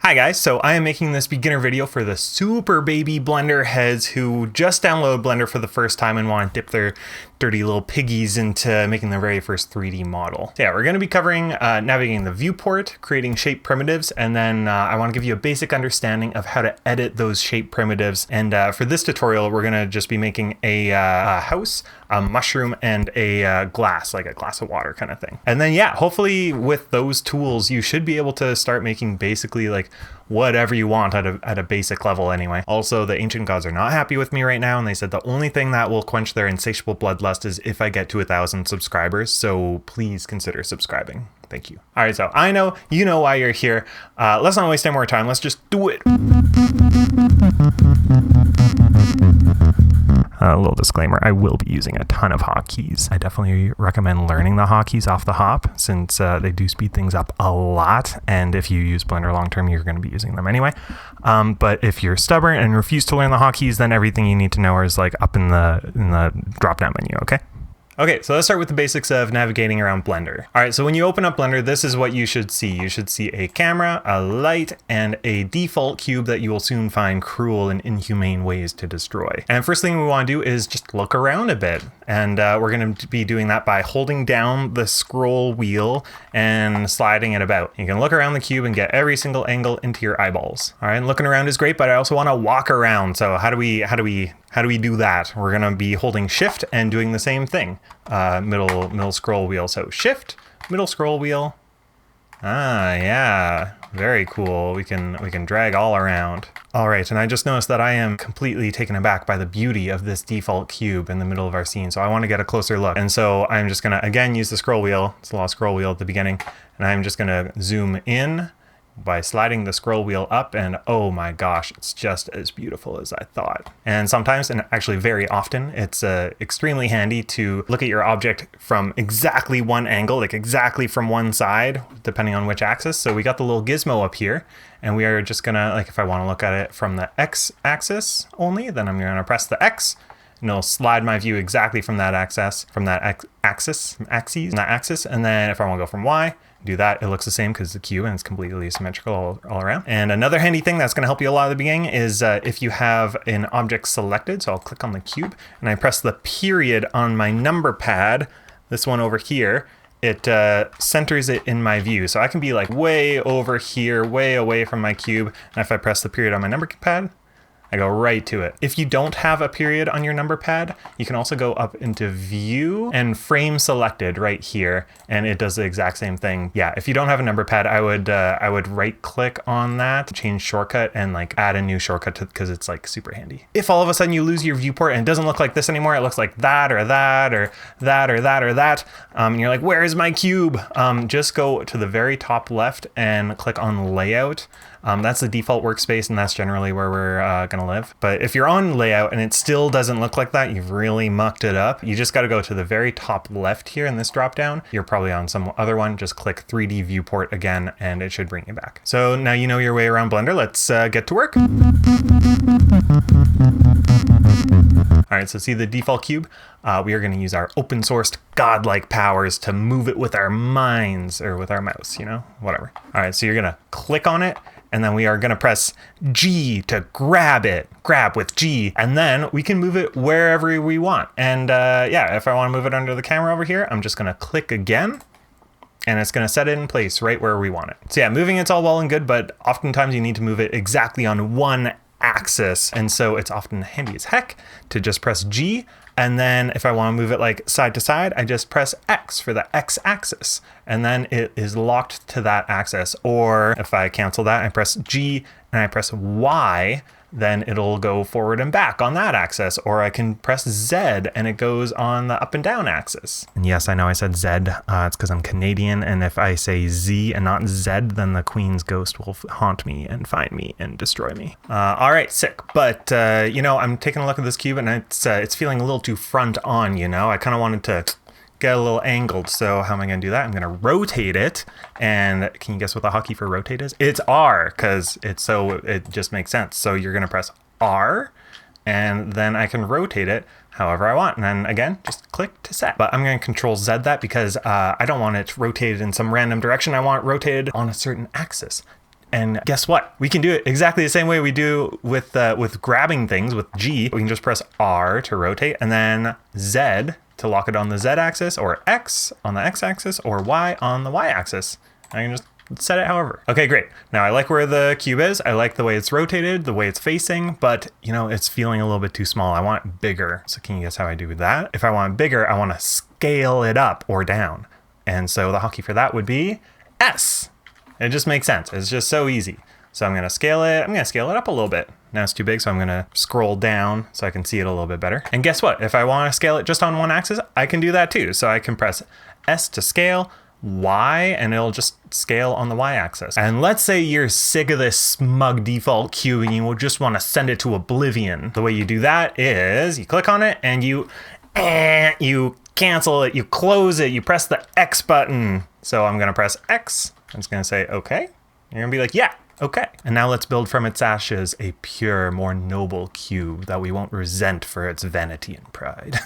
Hi guys, so I am making this beginner video for the super baby Blender heads who just download Blender for the first time and want to dip their dirty little piggies into making their very first 3D model. So yeah, we're going to be covering navigating the viewport, creating shape primitives, and then I want to give you a basic understanding of how to edit those shape primitives. And for this tutorial, we're going to just be making a house, a mushroom, and a glass, like a glass of water kind of thing. And then yeah, hopefully with those tools, you should be able to start making basically like whatever you want at a basic level anyway. Also, the ancient gods are not happy with me right now, and they said the only thing that will quench their insatiable bloodlust is if I get to 1,000 subscribers, so please consider subscribing. Thank you. All right, so I know you know why you're here. Let's not waste any more time. Let's just do it. A little disclaimer, I will be using a ton of hotkeys. I definitely recommend learning the hotkeys off the hop since they do speed things up a lot. And if you use Blender long term, you're going to be using them anyway. But if you're stubborn and refuse to learn the hotkeys, then everything you need to know is like up in the drop down menu, okay? Okay, so let's start with the basics of navigating around Blender. All right, so when you open up Blender, this is what you should see. You should see a camera, a light, and a default cube that you will soon find cruel and inhumane ways to destroy. And first thing we want to do is just look around a bit. And we're going to be doing that by holding down the scroll wheel and sliding it about. You can look around the cube and get every single angle into your eyeballs. All right, and looking around is great, but I also want to walk around. So how do we do that? We're going to be holding shift and doing the same thing. Middle scroll wheel. So shift, middle scroll wheel. Ah, yeah, very cool. We can drag all around. All right, and I just noticed that I am completely taken aback by the beauty of this default cube in the middle of our scene. So I want to get a closer look. And so I'm just gonna, again, use the scroll wheel. It's a little scroll wheel at the beginning. And I'm just gonna zoom in by sliding the scroll wheel up, and oh my gosh, it's just as beautiful as I thought. And sometimes, and actually very often, it's extremely handy to look at your object from exactly one angle, like exactly from one side, depending on which axis. So we got the little gizmo up here, and we are just gonna, like if I wanna look at it from the X axis only, then I'm gonna press the X, and it'll slide my view exactly from that axis, and then if I wanna go from Y, do that, it looks the same because it's a cube and it's completely symmetrical all around. And another handy thing that's going to help you a lot at the beginning is if you have an object selected, so I'll click on the cube and I press the period on my number pad, this one over here, it centers it in my view. So I can be like way over here, way away from my cube, and if I press the period on my number pad, I go right to it. If you don't have a period on your number pad, you can also go up into view and frame selected right here, and it does the exact same thing. Yeah, if you don't have a number pad, I would right click on that, change shortcut, and like add a new shortcut because it's like super handy. If all of a sudden you lose your viewport and it doesn't look like this anymore, it looks like that or that or that or that or that, and you're like, where is my cube? Just go to the very top left and click on layout. That's the default workspace, and that's generally where we're gonna live. But if you're on layout and it still doesn't look like that, you've really mucked it up. You just gotta go to the very top left here in this drop down. You're probably on some other one. Just click 3D viewport again, and it should bring you back. So now you know your way around Blender. Let's get to work. All right, so see the default cube? We are gonna use our open sourced godlike powers to move it with our minds, or with our mouse, you know, whatever. All right, so you're gonna click on it, and then we are going to press G to grab it, grab with G, and then we can move it wherever we want. And yeah, if I want to move it under the camera over here, I'm just going to click again, and it's going to set it in place right where we want it. So yeah, moving it's all well and good, but oftentimes you need to move it exactly on one axis. And so it's often handy as heck to just press G. And then if I want to move it like side to side, I just press X for the X axis, and then it is locked to that axis. Or if I cancel that, I press G and I press Y, then it'll go forward and back on that axis. Or I can press Z and it goes on the up and down axis. And yes, I know I said Z, it's because I'm Canadian, and if I say Z and not Z, then the Queen's ghost will haunt me and find me and destroy me. All right, sick. But you know, I'm taking a look at this cube and it's feeling a little too front on, you know? I kind of wanted to get a little angled. So how am I going to do that? I'm going to rotate it. And can you guess what the hotkey for rotate is? It's R, because it just makes sense. So you're going to press R, and then I can rotate it however I want. And then again, just click to set. But I'm going to Control Z that because I don't want it rotated in some random direction. I want it rotated on a certain axis. And guess what? We can do it exactly the same way we do with grabbing things with G. We can just press R to rotate and then Z to lock it on the Z axis, or X on the X axis, or Y on the Y axis. I can just set it however. Okay, great. Now I like where the cube is. I like the way it's rotated, the way it's facing, but you know, it's feeling a little bit too small. I want it bigger. So can you guess how I do that? If I want it bigger, I want to scale it up or down. And so the hotkey for that would be S. It just makes sense. It's just so easy. So I'm going to scale it. I'm going to scale it up a little bit. Now it's too big, so I'm going to scroll down so I can see it a little bit better. And guess what? If I want to scale it just on one axis, I can do that too. So I can press S to scale, Y, and it'll just scale on the Y axis. And let's say you're sick of this smug default cube and you just want to send it to oblivion. The way you do that is you click on it and you cancel it, you close it, you press the X button. So I'm going to press X. I'm just going to say, okay. You're going to be like, yeah, okay. And now let's build from its ashes a pure, more noble cube that we won't resent for its vanity and pride.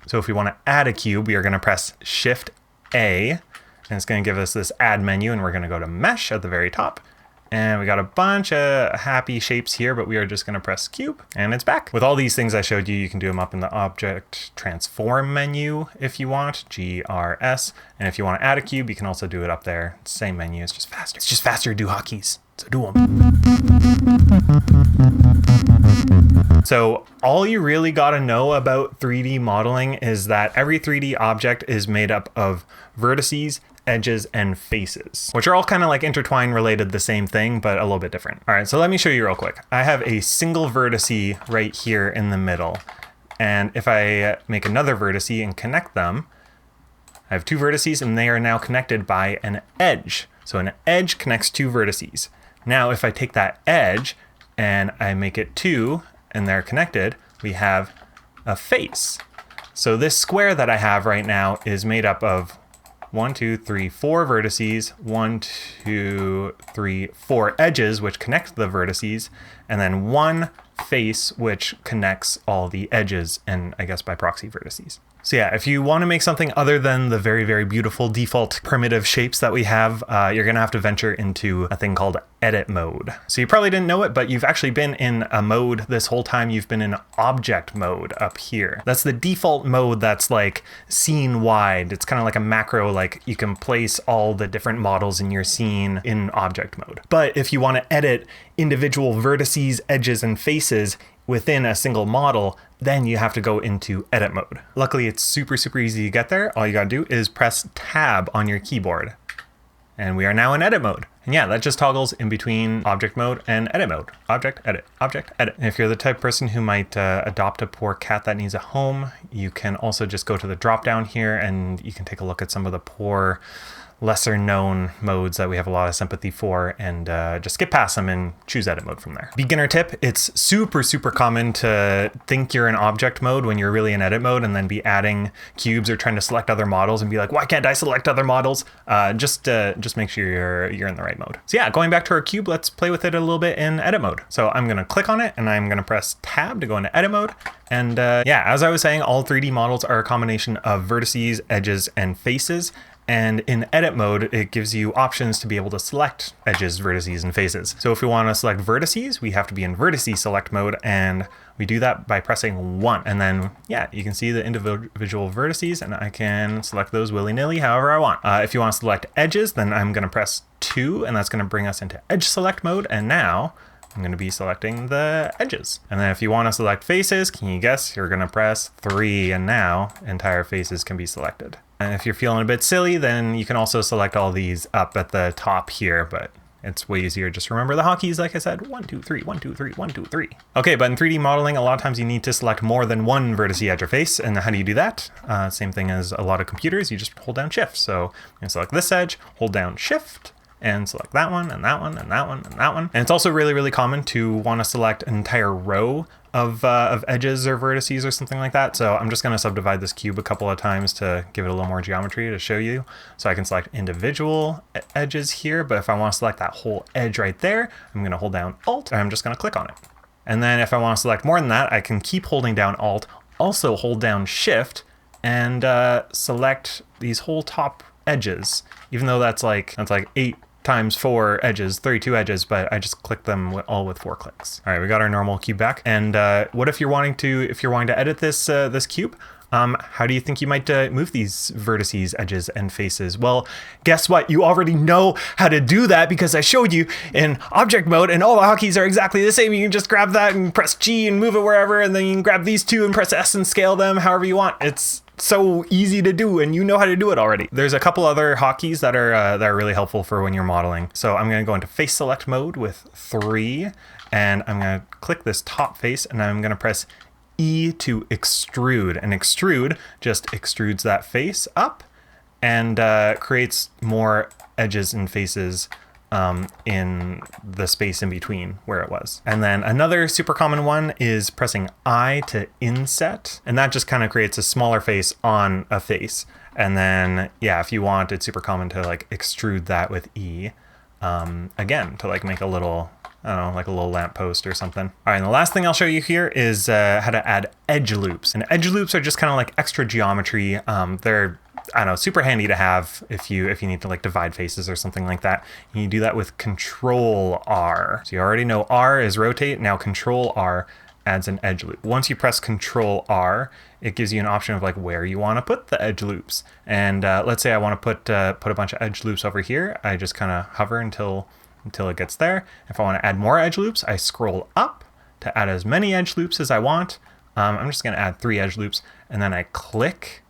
So if we want to add a cube, we are going to press Shift A, and it's going to give us this add menu, and we're going to go to mesh at the very top. And we got a bunch of happy shapes here, but we are just going to press cube and it's back. With all these things I showed you, you can do them up in the object transform menu if you want, GRS. And if you want to add a cube, you can also do it up there. Same menu, it's just faster. It's just faster to do hotkeys. So do them. So all you really got to know about 3D modeling is that every 3D object is made up of vertices, edges, and faces, which are all kind of like intertwined, related, the same thing, but a little bit different. All right, so let me show you real quick. I have a single vertice right here in the middle. And if I make another vertice and connect them, I have two vertices and they are now connected by an edge. So an edge connects two vertices. Now, if I take that edge and I make it two and they're connected, we have a face. So this square that I have right now is made up of 1, 2, 3, 4 vertices, 1, 2, 3, 4 edges, which connect the vertices, and then one face, which connects all the edges and I guess by proxy vertices. So yeah, if you want to make something other than the very, very beautiful default primitive shapes that we have, you're going to have to venture into a thing called edit mode. So you probably didn't know it, but you've actually been in a mode this whole time. You've been in object mode up here. That's the default mode that's like scene wide. It's kind of like a macro, like you can place all the different models in your scene in object mode. But if you want to edit individual vertices, edges, and faces within a single model, then you have to go into edit mode. Luckily, it's super, super easy to get there. All you gotta do is press Tab on your keyboard. And we are now in edit mode. And yeah, that just toggles in between object mode and edit mode. Object, edit, object, edit. And if you're the type of person who might adopt a poor cat that needs a home, you can also just go to the drop down here and you can take a look at some of the poor, lesser known modes that we have a lot of sympathy for, and just skip past them and choose edit mode from there. Beginner tip, it's super, super common to think you're in object mode when you're really in edit mode and then be adding cubes or trying to select other models and be like, why can't I select other models? Just make sure you're in the right mode. So yeah, going back to our cube, let's play with it a little bit in edit mode. So I'm gonna click on it and I'm gonna press Tab to go into edit mode. And yeah, as I was saying, all 3D models are a combination of vertices, edges, and faces. And in edit mode, it gives you options to be able to select edges, vertices, and faces. So if we want to select vertices, we have to be in vertice select mode, and we do that by pressing 1. And then, yeah, you can see the individual vertices, and I can select those willy-nilly however I want. If you want to select edges, then I'm going to press 2, and that's going to bring us into edge select mode. And now I'm going to be selecting the edges. And then if you want to select faces, can you guess? You're going to press 3, and now entire faces can be selected. And if you're feeling a bit silly, then you can also select all these up at the top here, but it's way easier. Just remember the hotkeys, like I said, 1, 2, 3, 1, 2, 3, 1, 2, 3. Okay, but in 3D modeling, a lot of times you need to select more than one vertex, edge, or face. And how do you do that? Same thing as a lot of computers, you just hold down Shift. So I'm gonna select this edge, hold down Shift, and select that one, and that one, and that one, and that one. And it's also really, really common to want to select an entire row of edges or vertices or something like that. So I'm just going to subdivide this cube a couple of times to give it a little more geometry to show you. So I can select individual edges here, but if I want to select that whole edge right there, I'm going to hold down Alt, and I'm just going to click on it. And then if I want to select more than that, I can keep holding down Alt, also hold down Shift, and select these whole top edges, even though that's like 8 times 4 edges, 32 edges, but I just clicked them all with 4 clicks. All right, we got our normal cube back. And what if you're wanting to edit this this cube? How do you think you might move these vertices, edges, and faces? Well, guess what? You already know how to do that because I showed you in object mode, and all the hotkeys are exactly the same. You can just grab that and press G and move it wherever, and then you can grab these two and press S and scale them however you want. It's so easy to do, and you know how to do it already. There's a couple other hotkeys that are really helpful for when you're modeling. So I'm going to go into face select mode with 3, and I'm going to click this top face, and I'm going to press E to extrude. And extrude just extrudes that face up and creates more edges and faces in the space in between where it was. And then another super common one is pressing I to inset, and that just kind of creates a smaller face on a face. And then, yeah, if you want, it's super common to like extrude that with E, again, to like make a little, I don't know, like a little lamppost or something. All right, and the last thing I'll show you here is how to add edge loops. And edge loops are just kind of like extra geometry. They're, I don't know, super handy to have if you need to like divide faces or something like that. And you do that with Ctrl R. So you already know R is rotate. Now Ctrl R adds an edge loop. Once you press Ctrl R, it gives you an option of like where you want to put the edge loops. And let's say I want to put a bunch of edge loops over here. I just kind of hover until it gets there. If I want to add more edge loops, I scroll up to add as many edge loops as I want. I'm just going to add 3 edge loops, and then I click.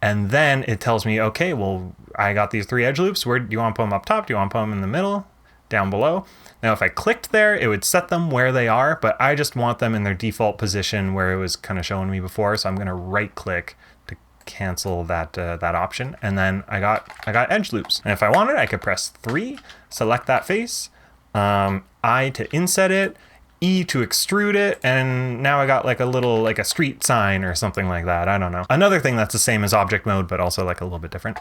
And then it tells me, okay, well, I got these 3 edge loops. Where do you want to put them? Up top? Do you want to put them in the middle? Down below? Now, if I clicked there, it would set them where they are, but I just want them in their default position where it was kind of showing me before. So I'm going to right click to cancel that option. And then I got edge loops. And if I wanted, I could press 3, select that face, I to inset it, E to extrude it, and now I got like a little, like a street sign or something like that. I don't know. Another thing that's the same as object mode, but also like a little bit different,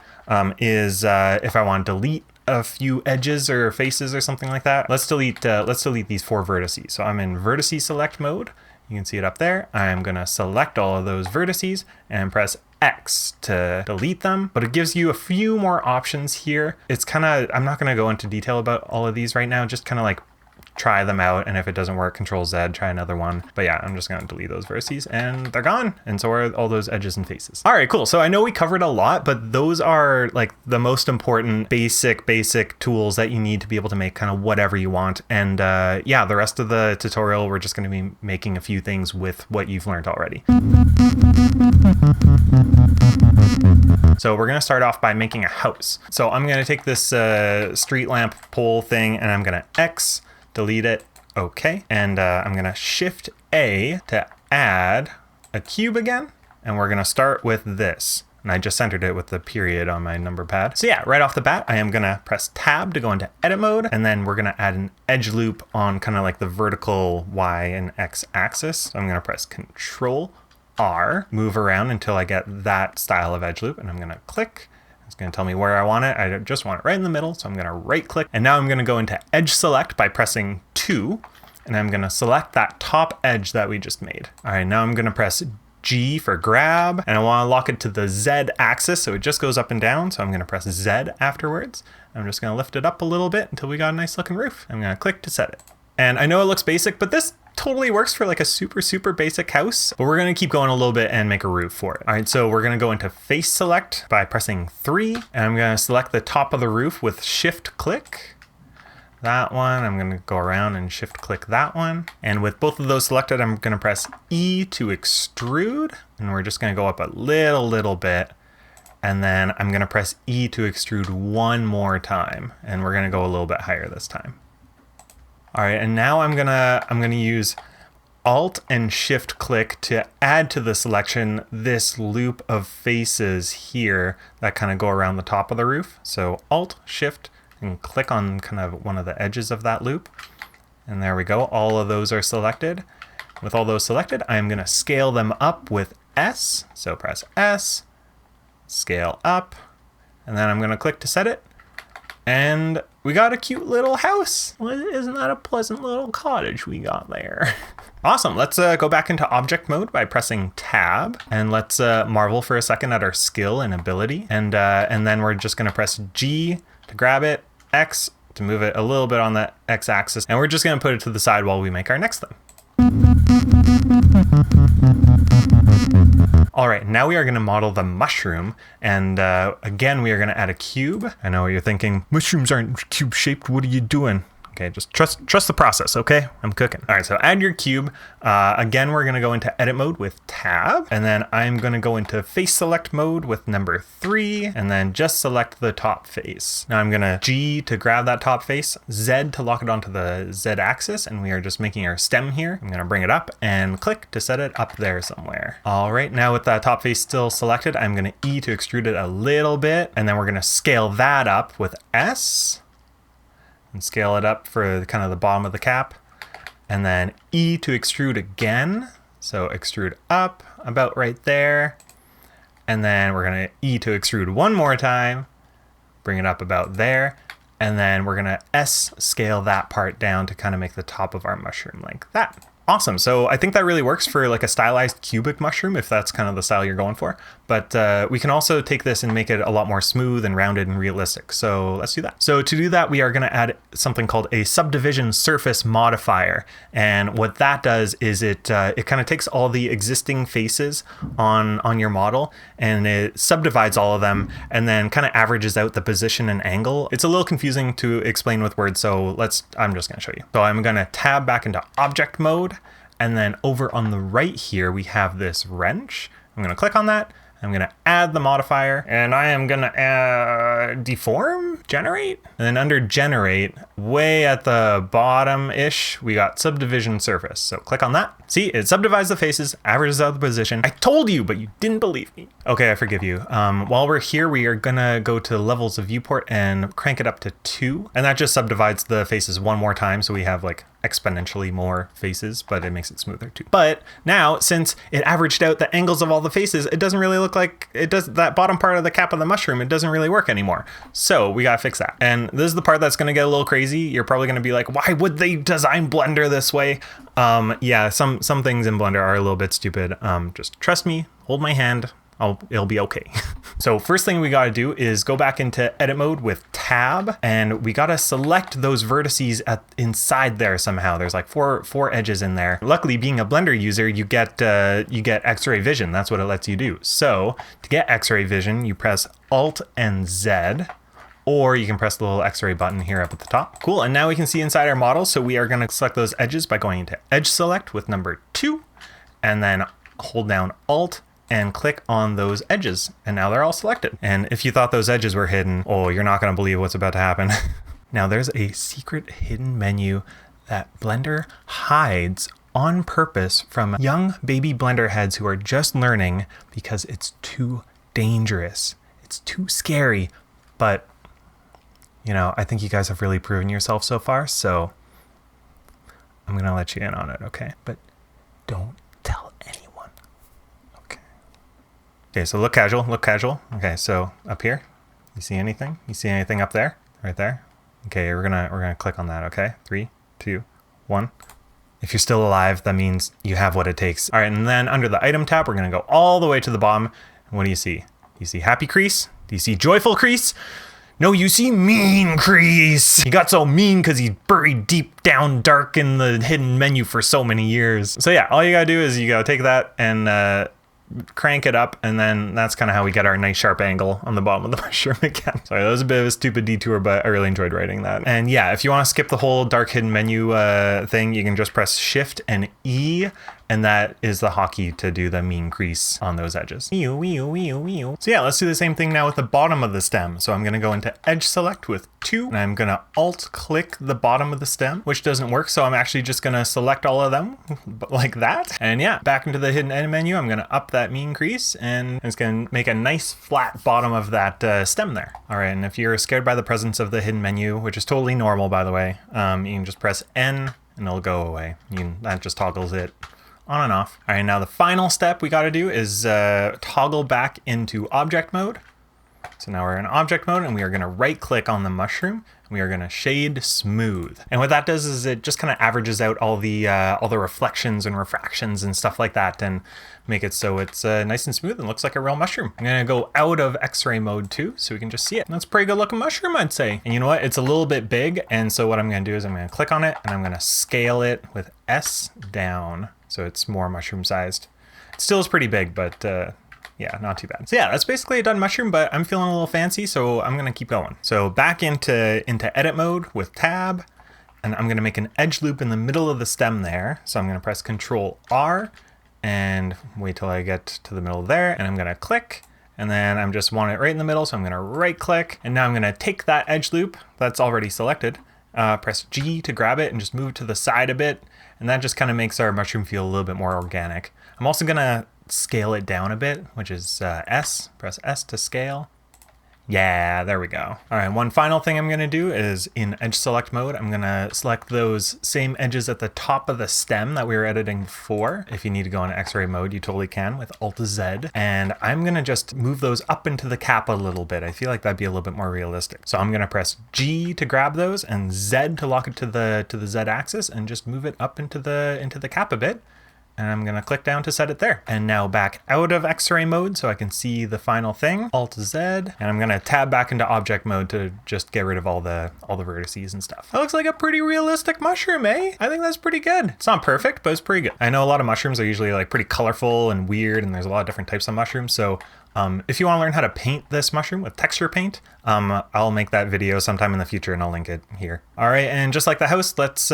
is if I want to delete a few edges or faces or something like that. Let's delete these 4 vertices. So I'm in vertices select mode. You can see it up there. I'm gonna select all of those vertices and press X to delete them, but it gives you a few more options here. It's kind of, I'm not gonna go into detail about all of these right now, just kind of like try them out, and if it doesn't work, Ctrl Z, try another one. But yeah, I'm just gonna delete those vertices and they're gone, and so are all those edges and faces. All right, cool. So I know we covered a lot, but those are like the most important basic tools that you need to be able to make kind of whatever you want. And yeah, the rest of the tutorial, we're just gonna be making a few things with what you've learned already. So we're gonna start off by making a house. So I'm gonna take this street lamp pole thing, and I'm gonna X, delete it, okay. And I'm gonna Shift A to add a cube again. And we're gonna start with this. And I just centered it with the period on my number pad. So yeah, right off the bat, I am gonna press Tab to go into edit mode. And then we're gonna add an edge loop on kind of like the vertical Y and X axis. So I'm gonna press Ctrl R, move around until I get that style of edge loop. And I'm gonna click. It's going to tell me where I want it. I just want it right in the middle. So I'm going to right click, and now I'm going to go into edge select by pressing 2, and I'm going to select that top edge that we just made. All right, now I'm going to press G for grab, and I want to lock it to the Z axis. So it just goes up and down. So I'm going to press Z afterwards. I'm just going to lift it up a little bit until we got a nice looking roof. I'm going to click to set it. And I know it looks basic, but this totally works for like a super basic house, but we're going to keep going a little bit and make a roof for it. All right, so we're going to go into face select by pressing 3, and I'm going to select the top of the roof with shift click. That one, I'm going to go around and shift click that one. And with both of those selected, I'm going to press E to extrude, and we're just going to go up a little bit. And then I'm going to press E to extrude one more time, and we're going to go a little bit higher this time. All right, and now I'm gonna use Alt and Shift click to add to the selection this loop of faces here that kind of go around the top of the roof. So Alt, Shift, and click on kind of one of the edges of that loop. And there we go, all of those are selected. With all those selected, I'm gonna scale them up with S. So press S, scale up, and then I'm gonna click to set it. And we got a cute little house. Well, isn't that a pleasant little cottage we got there? Awesome, let's go back into object mode by pressing Tab, and let's marvel for a second at our skill and ability. And then we're just gonna press G to grab it, X to move it a little bit on the x-axis, and we're just going to put it to the side while we make our next thing. All right, now we are going to model the mushroom, and again, we are going to add a cube. I know what you're thinking, mushrooms aren't cube shaped, what are you doing? Okay, just trust the process, okay? I'm cooking. All right, so add your cube. Again, we're gonna go into edit mode with tab, and then I'm gonna go into face select mode with number 3, and then just select the top face. Now I'm gonna G to grab that top face, Z to lock it onto the Z axis, and we are just making our stem here. I'm gonna bring it up and click to set it up there somewhere. All right, now with that top face still selected, I'm gonna E to extrude it a little bit, and then we're gonna scale that up with S, and scale it up for kind of the bottom of the cap, and then E to extrude again. So extrude up about right there, and then we're gonna E to extrude one more time, bring it up about there, and then we're gonna S scale that part down to kind of make the top of our mushroom like that. Awesome. So I think that really works for like a stylized cubic mushroom, if that's kind of the style you're going for. But we can also take this and make it a lot more smooth and rounded and realistic. So let's do that. So to do that, we are going to add something called a Subdivision Surface modifier. And what that does is it kind of takes all the existing faces on your model and it subdivides all of them and then kind of averages out the position and angle. It's a little confusing to explain with words, so I'm just going to show you. So I'm going to tab back into object mode. And then over on the right here, we have this wrench. I'm going to click on that. I'm going to add the modifier, and I am going to add deform, generate. And then under generate, way at the bottom-ish, we got subdivision surface. So click on that. See, it subdivides the faces, averages out the position. I told you, but you didn't believe me. Okay, I forgive you. While we're here, we are going to go to levels of viewport and crank it up to 2. And that just subdivides the faces one more time. So we have like exponentially more faces, but it makes it smoother too. But now, since it averaged out the angles of all the faces, it doesn't really look like it does. That bottom part of the cap of the mushroom, it doesn't really work anymore. So we gotta fix that. And this is the part that's gonna get a little crazy. You're probably gonna be like, why would they design Blender this way? Yeah, some things in Blender are a little bit stupid. Just trust me, hold my hand. It'll be okay. So first thing we gotta do is go back into edit mode with tab, and we gotta select those vertices inside there somehow. There's like four edges in there. Luckily, being a Blender user, you get X-ray vision. That's what it lets you do. So to get X-ray vision, you press Alt and Z, or you can press the little X-ray button here up at the top. Cool, and now we can see inside our model. So we are gonna select those edges by going into Edge Select with number 2, and then hold down Alt and click on those edges, and now they're all selected. And if you thought those edges were hidden, oh, you're not gonna believe what's about to happen. Now there's a secret hidden menu that Blender hides on purpose from young baby Blender heads who are just learning because it's too dangerous. It's too scary, but you know, I think you guys have really proven yourself so far, so I'm gonna let you in on it, okay? But don't tell anyone. Okay, so look casual, look casual. Okay, so up here, you see anything? You see anything up there? Right there? Okay, we're gonna click on that, okay? 3, 2, 1. If you're still alive, that means you have what it takes. All right, and then under the item tab, we're gonna go all the way to the bottom. And what do you see? You see happy Crease? Do you see joyful Crease? No, you see mean Crease. He got so mean because he's buried deep down dark in the hidden menu for so many years. So yeah, all you gotta do is you gotta take that and crank it up, and then that's kind of how we get our nice sharp angle on the bottom of the mushroom again. Sorry, that was a bit of a stupid detour, but I really enjoyed writing that. And yeah, if you want to skip the whole dark hidden menu thing, you can just press Shift and E, and that is the hotkey to do the mean crease on those edges. So yeah, let's do the same thing now with the bottom of the stem. So I'm gonna go into Edge Select with 2, and I'm gonna Alt click the bottom of the stem, which doesn't work. So I'm actually just gonna select all of them like that. And yeah, back into the hidden edit menu, I'm gonna up that mean crease, and it's gonna make a nice flat bottom of that stem there. All right, and if you're scared by the presence of the hidden menu, which is totally normal, by the way, you can just press N and it'll go away. That just toggles it on and off. All right, now the final step we gotta do is toggle back into object mode. So now we're in object mode, and we are gonna right click on the mushroom, We are gonna shade smooth. And what that does is it just kind of averages out all the reflections and refractions and stuff like that and make it so it's nice and smooth and looks like a real mushroom. I'm gonna go out of X-ray mode too, so we can just see it. That's a pretty good looking mushroom, I'd say. And you know what? It's a little bit big. And so what I'm gonna do is I'm gonna click on it and I'm gonna scale it with S down. So it's more mushroom sized. It still is pretty big, but yeah, not too bad. So yeah, that's basically a done mushroom, but I'm feeling a little fancy, so I'm gonna keep going. So back into edit mode with tab, and I'm gonna make an edge loop in the middle of the stem there. So I'm gonna press Ctrl R and wait till I get to the middle there, and I'm gonna click, and then I'm just want it right in the middle, so I'm gonna right click, and now I'm gonna take that edge loop that's already selected, press G to grab it and just move it to the side a bit, and that just kind of makes our mushroom feel a little bit more organic. I'm also gonna scale it down a bit, which is S. Press S to scale. Yeah, there we go. All right, one final thing I'm gonna do is in edge select mode, I'm gonna select those same edges at the top of the stem that we were editing before. If you need to go into X-ray mode, you totally can with Alt Z. And I'm gonna just move those up into the cap a little bit. I feel like that'd be a little bit more realistic. So I'm gonna press G to grab those and Z to lock it to the Z axis and just move it up into the cap a bit. And I'm gonna click down to set it there. And now back out of X-ray mode so I can see the final thing, Alt Z, and I'm gonna tab back into object mode to just get rid of all the vertices and stuff. That looks like a pretty realistic mushroom, eh? I think that's pretty good. It's not perfect, but it's pretty good. I know a lot of mushrooms are usually like pretty colorful and weird, and there's a lot of different types of mushrooms. So if you want to learn how to paint this mushroom with texture paint, I'll make that video sometime in the future and I'll link it here. All right, and just like the house, let's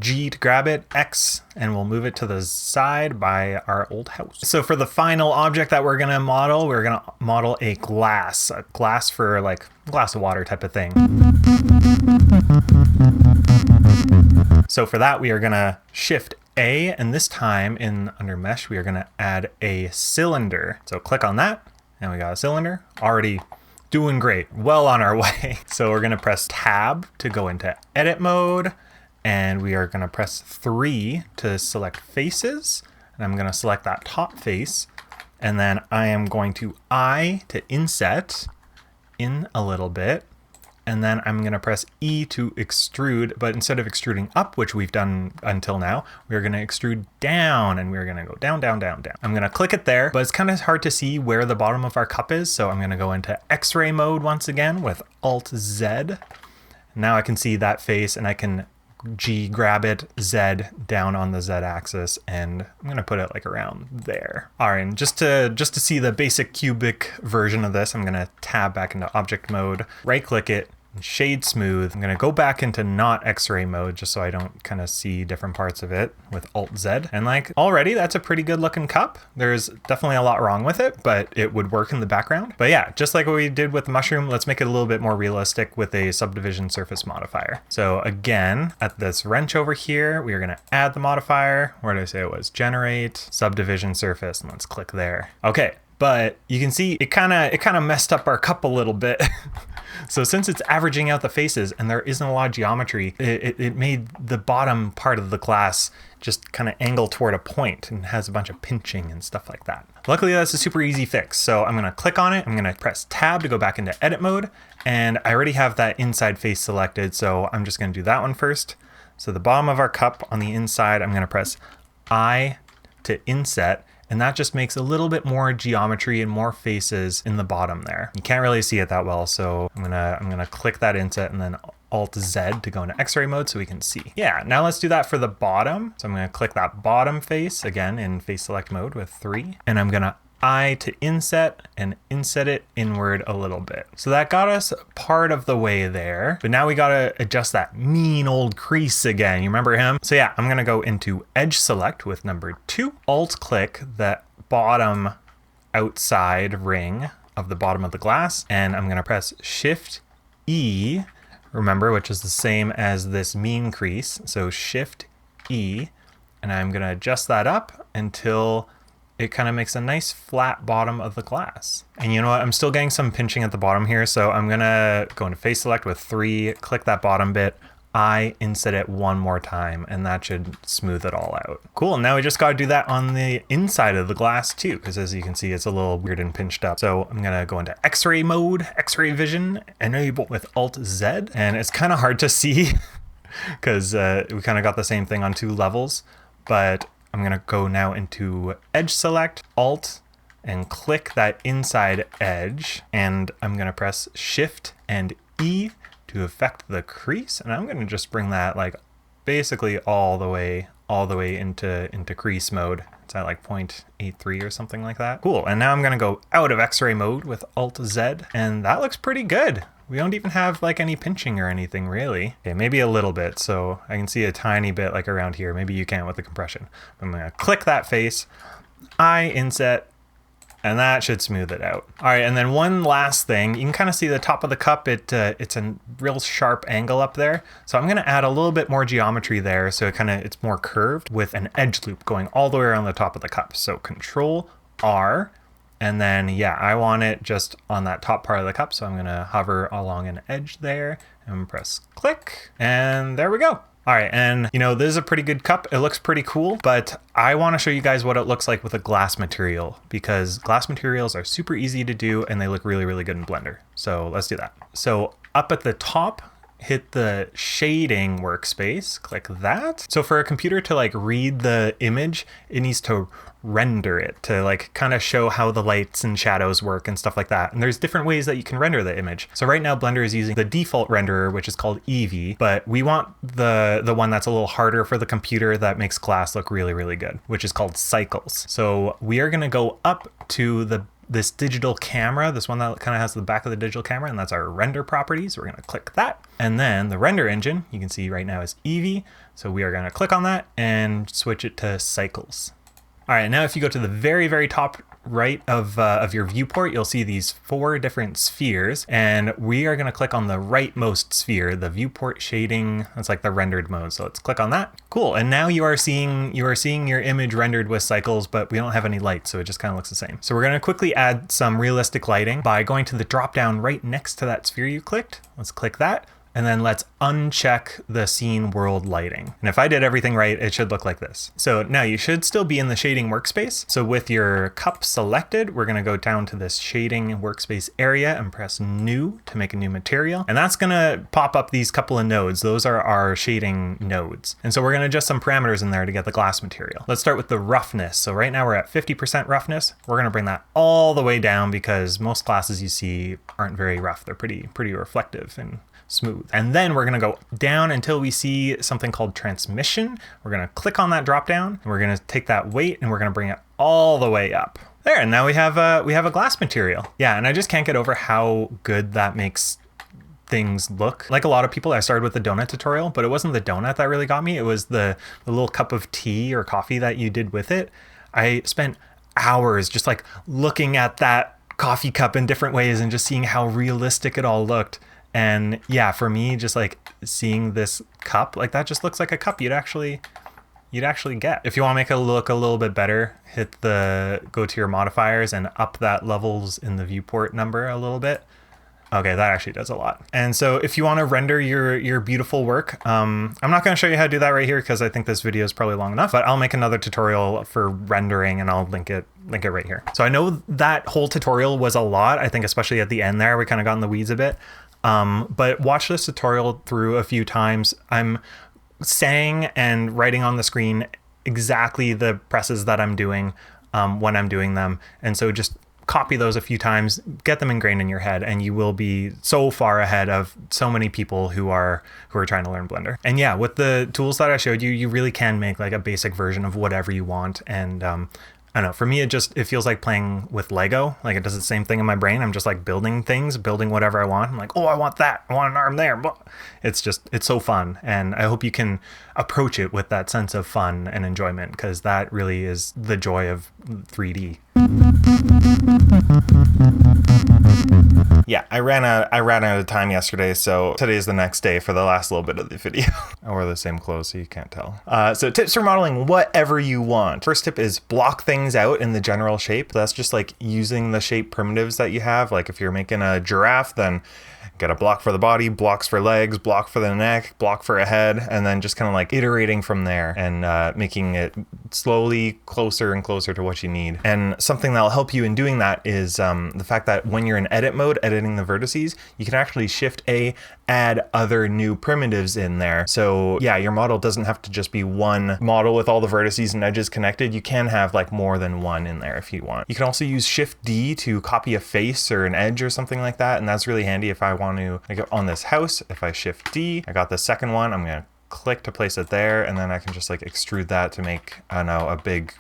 G to grab it, X, and we'll move it to the side by our old house. So for the final object that we're gonna model a glass for like a glass of water type of thing. So for that, we are gonna Shift A, and this time under mesh, we are gonna add a cylinder. So click on that, and we got a cylinder. Already doing great, well on our way. So we're gonna press Tab to go into edit mode, and we are gonna press 3 to select faces. And I'm gonna select that top face, and then I am going to I to inset in a little bit. And then I'm gonna press E to extrude, but instead of extruding up, which we've done until now, we're gonna extrude down, and we're gonna go down, down, down, down. I'm gonna click it there, but it's kind of hard to see where the bottom of our cup is. So I'm gonna go into X-ray mode once again with Alt Z. Now I can see that face, and I can G grab it, Z down on the Z axis, and I'm gonna put it like around there. All right, and just to see the basic cubic version of this, I'm gonna tab back into object mode, right click it, shade smooth. I'm gonna go back into not X-ray mode just so I don't kind of see different parts of it with Alt Z. And like already that's a pretty good looking cup. There's definitely a lot wrong with it, but it would work in the background. But yeah, just like what we did with the mushroom, let's make it a little bit more realistic with a subdivision surface modifier. So again, at this wrench over here, we are gonna add the modifier. Where did I say it was? Generate subdivision surface, and let's click there. Okay. But you can see it kind of messed up our cup a little bit. So since it's averaging out the faces and there isn't a lot of geometry, it made the bottom part of the glass just kind of angle toward a point and has a bunch of pinching and stuff like that. Luckily, that's a super easy fix. So I'm gonna click on it. I'm gonna press Tab to go back into edit mode. And I already have that inside face selected. So I'm just gonna do that one first. So the bottom of our cup on the inside, I'm gonna press I to inset. And that just makes a little bit more geometry and more faces in the bottom there. You can't really see it that well, so I'm gonna click that inset and then Alt Z to go into X-ray mode so we can see. Yeah, now let's do that for the bottom. So I'm gonna click that bottom face again in face select mode with 3, and I'm gonna I to inset and inset it inward a little bit. So that got us part of the way there, but now we gotta adjust that mean old crease again. You remember him? So yeah, I'm gonna go into edge select with number 2, alt click that bottom outside ring of the bottom of the glass, and I'm gonna press Shift E, remember, which is the same as this mean crease. So Shift E, and I'm gonna adjust that up until it kind of makes a nice flat bottom of the glass. And you know what? I'm still getting some pinching at the bottom here. So I'm gonna go into face select with 3, click that bottom bit, I inset it one more time, and that should smooth it all out. Cool, now we just gotta do that on the inside of the glass too, because as you can see, it's a little weird and pinched up. So I'm gonna go into X-ray mode, X-ray vision, enable with Alt-Z, and it's kind of hard to see because we kind of got the same thing on 2 levels, but I'm gonna go now into Edge Select, Alt, and click that inside edge, and I'm gonna press Shift and E to affect the crease, and I'm gonna just bring that like basically all the way into crease mode. It's at like 0.83 or something like that. Cool, and now I'm gonna go out of X-ray mode with Alt-Z, and that looks pretty good. We don't even have like any pinching or anything really. Okay, maybe a little bit, so I can see a tiny bit like around here. Maybe you can't with the compression. I'm gonna click that face, I inset, and that should smooth it out. All right, and then one last thing, you can kind of see the top of the cup, it's a real sharp angle up there. So I'm gonna add a little bit more geometry there so it's more curved with an edge loop going all the way around the top of the cup. So Ctrl R, and then yeah, I want it just on that top part of the cup. So I'm gonna hover along an edge there and press click, and there we go. All right, and you know, this is a pretty good cup. It looks pretty cool, but I want to show you guys what it looks like with a glass material, because glass materials are super easy to do and they look really, really good in Blender. So let's do that. So up at the top, hit the shading workspace, click that. So for a computer to like read the image, it needs to render it to like kind of show how the lights and shadows work and stuff like that. And there's different ways that you can render the image. So right now Blender is using the default renderer, which is called Eevee, but we want the one that's a little harder for the computer that makes glass look really, really good, which is called Cycles. So we are gonna go up to this digital camera, this one that kind of has the back of the digital camera, and that's our render properties. We're gonna click that. And then the render engine, you can see right now is Eevee. So we are gonna click on that and switch it to Cycles. All right, now if you go to the very, very top right of your viewport, you'll see these 4 different spheres, and we are gonna click on the rightmost sphere, the viewport shading. That's like the rendered mode. So let's click on that. Cool, and now you are seeing your image rendered with cycles, but we don't have any light, so it just kind of looks the same. So we're gonna quickly add some realistic lighting by going to the drop down right next to that sphere you clicked. Let's click that. And then let's uncheck the scene world lighting. And if I did everything right, it should look like this. So now you should still be in the shading workspace. So with your cup selected, we're gonna go down to this shading workspace area and press new to make a new material. And that's gonna pop up these couple of nodes. Those are our shading nodes. And so we're gonna adjust some parameters in there to get the glass material. Let's start with the roughness. So right now we're at 50% roughness. We're gonna bring that all the way down because most glasses you see aren't very rough. They're pretty reflective and smooth. And then we're gonna go down until we see something called transmission. We're gonna click on that drop down, and we're gonna take that weight and we're gonna bring it all the way up. There, and now we have a glass material. Yeah, and I just can't get over how good that makes things look. Like a lot of people, I started with the donut tutorial, but it wasn't the donut that really got me. It was the little cup of tea or coffee that you did with it. I spent hours just like looking at that coffee cup in different ways and just seeing how realistic it all looked. And yeah, for me, just like seeing this cup, like that just looks like a cup you'd actually get. If you want to make it look a little bit better, go to your modifiers and up that levels in the viewport number a little bit. Okay, that actually does a lot. And so if you want to render your beautiful work, I'm not going to show you how to do that right here because I think this video is probably long enough, but I'll make another tutorial for rendering and I'll link it right here. So I know that whole tutorial was a lot. I think especially at the end there, we kind of got in the weeds a bit. But watch this tutorial through a few times. I'm saying and writing on the screen exactly the presses that I'm doing when I'm doing them. And so just copy those a few times, get them ingrained in your head, and you will be so far ahead of so many people who are trying to learn Blender. And yeah, with the tools that I showed you, you really can make like a basic version of whatever you want. And I don't know, for me, it feels like playing with Lego. Like it does the same thing in my brain. I'm just like building things, building whatever I want. I'm like, oh, I want that. I want an arm there. It's so fun. And I hope you can approach it with that sense of fun and enjoyment, because that really is the joy of 3D. Yeah, I ran out of time yesterday, so today is the next day for the last little bit of the video. I wore the same clothes, so you can't tell. So tips for modeling whatever you want. First tip is block things out in the general shape. That's just like using the shape primitives that you have. Like if you're making a giraffe, then get a block for the body, blocks for legs, block for the neck, block for a head, and then just kind of like iterating from there and making it slowly closer and closer to what you need. And something that'll help you in doing that is the fact that when you're in edit mode, editing the vertices, you can actually Shift A, add other new primitives in there. So yeah, your model doesn't have to just be one model with all the vertices and edges connected. You can have like more than one in there if you want. You can also use Shift D to copy a face or an edge or something like that. And that's really handy if I want to, like on this house, if I Shift D, I got the second one, I'm gonna click to place it there, and then I can just like extrude that to make, I don't know, a big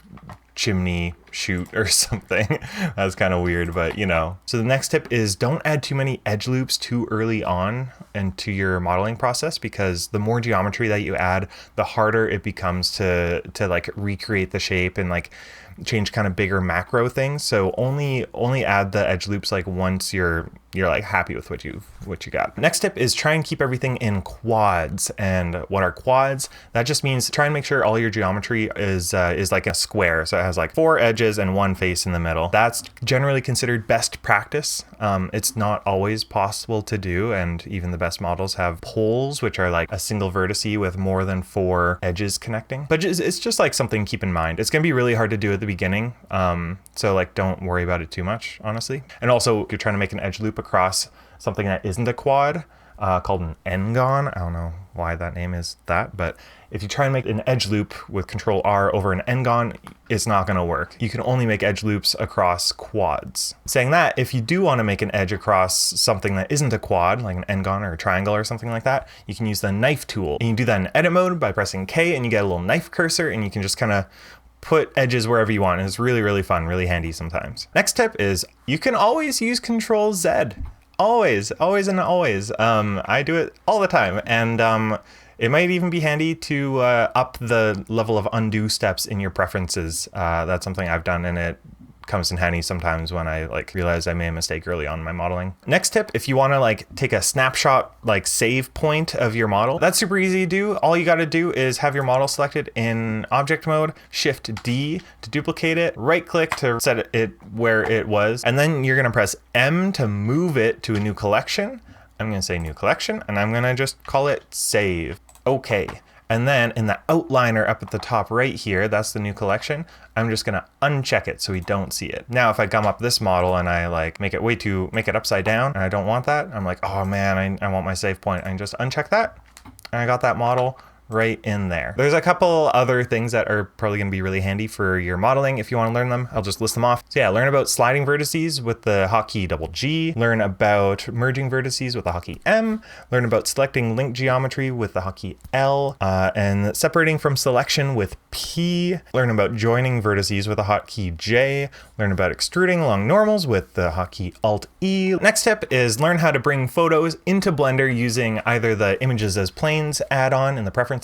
chimney chute or something. That's kind of weird, but you know. So the next tip is don't add too many edge loops too early on into your modeling process, because the more geometry that you add, the harder it becomes to like recreate the shape and like change kind of bigger macro things. So only add the edge loops like once you're like happy with what you got. Next tip is try and keep everything in quads. And what are quads? That just means try and make sure all your geometry is like a square. So it has like 4 edges and 1 face in the middle. That's generally considered best practice. It's not always possible to do, and even the best models have poles, which are like a single vertice with more than 4 edges connecting. But it's just like something to keep in mind. It's gonna be really hard to do at the beginning. So like don't worry about it too much, honestly. And also if you're trying to make an edge loop across something that isn't a quad, called an n-gon. I don't know why that name is that, but if you try and make an edge loop with Ctrl R over an n-gon, it's not going to work. You can only make edge loops across quads. Saying that, if you do want to make an edge across something that isn't a quad, like an n-gon or a triangle or something like that, you can use the knife tool. And you do that in edit mode by pressing K, and you get a little knife cursor, and you can just kind of put edges wherever you want. And it's really, really fun, really handy sometimes. Next tip is you can always use Ctrl Z. Always and always. I do it all the time, and it might even be handy to up the level of undo steps in your preferences. That's something I've done, and it comes in handy sometimes when I like realize I made a mistake early on in my modeling. Next tip, if you want to like take a snapshot, like save point of your model, that's super easy to do. All you got to do is have your model selected in object mode, Shift D to duplicate it, right click to set it where it was, and then you're going to press M to move it to a new collection. I'm going to say new collection, and I'm going to just call it save. Okay. And then in the outliner up at the top right here, that's the new collection. I'm just gonna uncheck it so we don't see it. Now, if I gum up this model and I like make it upside down, and I don't want that, I'm like, oh man, I want my save point. I can just uncheck that, and I got that model right in there. There's a couple other things that are probably going to be really handy for your modeling if you want to learn them. I'll just list them off. So yeah, learn about sliding vertices with the hotkey G, learn about merging vertices with the hotkey M, learn about selecting link geometry with the hotkey L, and separating from selection with P, learn about joining vertices with the hotkey J, learn about extruding along normals with the hotkey Alt E. Next tip is learn how to bring photos into Blender using either the images as planes add-on in the preferences,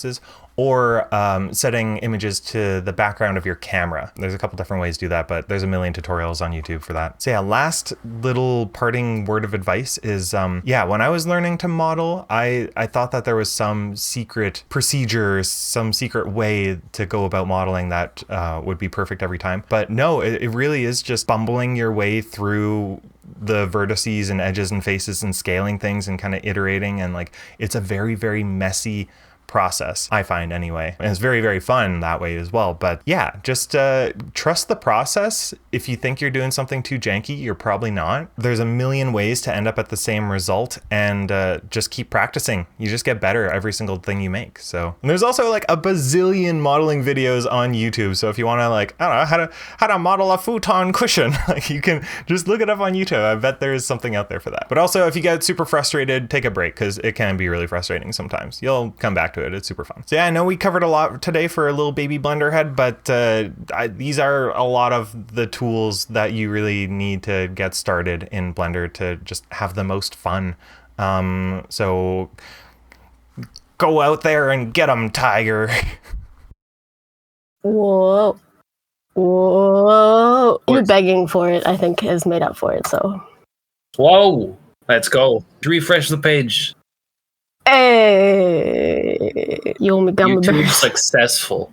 or setting images to the background of your camera. There's a couple different ways to do that, but there's a million tutorials on YouTube for that. So yeah, last little parting word of advice is, yeah, when I was learning to model, I thought that there was some secret procedure, some secret way to go about modeling that would be perfect every time. But no, it really is just bumbling your way through the vertices and edges and faces and scaling things and kind of iterating, and like it's a very, very messy process, I find anyway. And it's very, very fun that way as well. But yeah, just trust the process. If you think you're doing something too janky, you're probably not. There's a million ways to end up at the same result, and just keep practicing. You just get better every single thing you make. So, and there's also like a bazillion modeling videos on YouTube. So if you want to like, I don't know, how to model a futon cushion, like you can just look it up on YouTube. I bet there's something out there for that. But also if you get super frustrated, take a break, because it can be really frustrating sometimes. You'll come back to it. It's super fun. So yeah, I know we covered a lot today for a little baby Blender head, but these are a lot of the tools that you really need to get started in Blender to just have the most fun. So go out there and get them, Tiger. Whoa. You begging for it, I think, has made up for it, so. Whoa. Let's go. Refresh the page. Hey, you owe me gummy YouTube bears. successful.